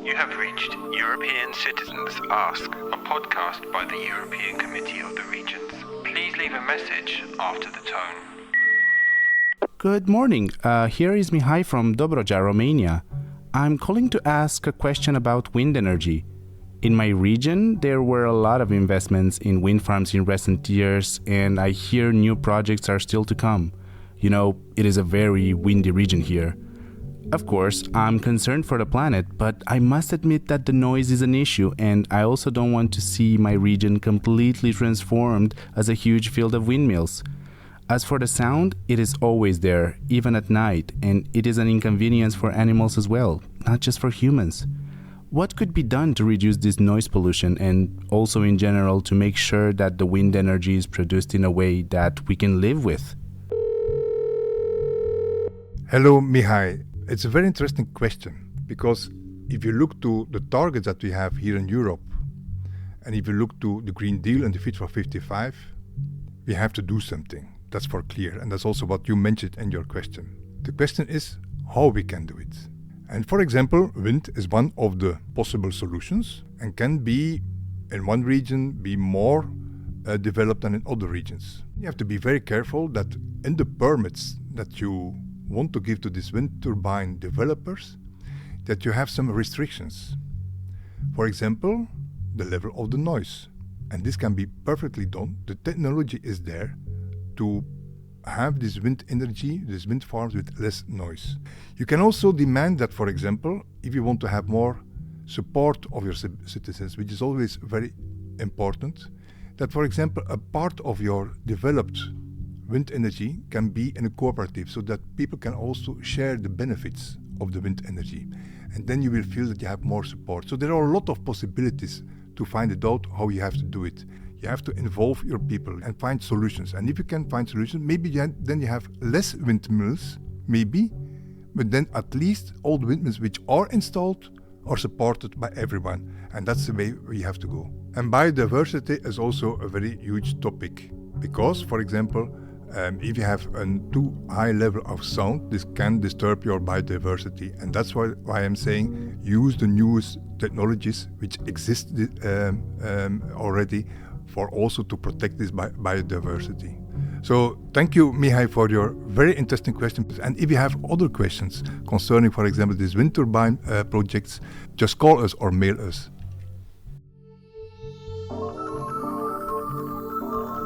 You have reached European Citizens Ask, a podcast by the European Committee of the Regions. Please leave a message after the tone. Good morning. Here is Mihai from Dobroja, Romania. I'm calling to ask a question about wind energy. In my region, there were a lot of investments in wind farms in recent years, and I hear new projects are still to come. You know, it is a very windy region here. Of course, I'm concerned for the planet, but I must admit that the noise is an issue, and I also don't want to see my region completely transformed as a huge field of windmills. As for the sound, it is always there, even at night, and it is an inconvenience for animals as well, not just for humans. What could be done to reduce this noise pollution and also in general to make sure that the wind energy is produced in a way that we can live with? Hello, Mihai. It's a very interesting question because if you look to the targets that we have here in Europe and if you look to the Green Deal and the Fit for 55, we have to do something. That's for clear, and that's also what you mentioned in your question. The question is how we can do it. And for example, wind is one of the possible solutions and can be in one region be more developed than in other regions. You have to be very careful that in the permits that you want to give to these wind turbine developers, that you have some restrictions. For example, the level of the noise. And this can be perfectly done. The technology is there to have this wind energy, these wind farms with less noise. You can also demand that, for example, if you want to have more support of your citizens, which is always very important, that, for example, a part of your developed wind energy can be in a cooperative so that people can also share the benefits of the wind energy. And then you will feel that you have more support. So there are a lot of possibilities to find it out how you have to do it. You have to involve your people and find solutions. And if you can find solutions, maybe then you have less windmills, maybe, but then at least all the windmills which are installed are supported by everyone. And that's the way we have to go. And biodiversity is also a very huge topic because, for example, if you have a too high level of sound, this can disturb your biodiversity. And that's why I'm saying use the newest technologies which exist already for also to protect this biodiversity. So thank you, Mihai, for your very interesting questions. And if you have other questions concerning, for example, these wind turbine projects, just call us or mail us.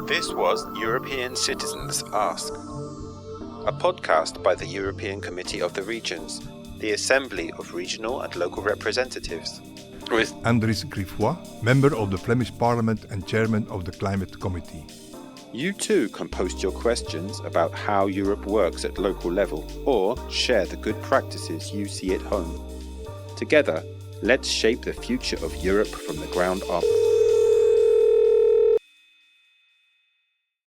This was European Citizens Ask, a podcast by the European Committee of the Regions, the Assembly of Regional and Local Representatives, with Andries Gryffroy, member of the Flemish Parliament and chairman of the Climate Committee. You too can post your questions about how Europe works at local level or share the good practices you see at home. Together, let's shape the future of Europe from the ground up.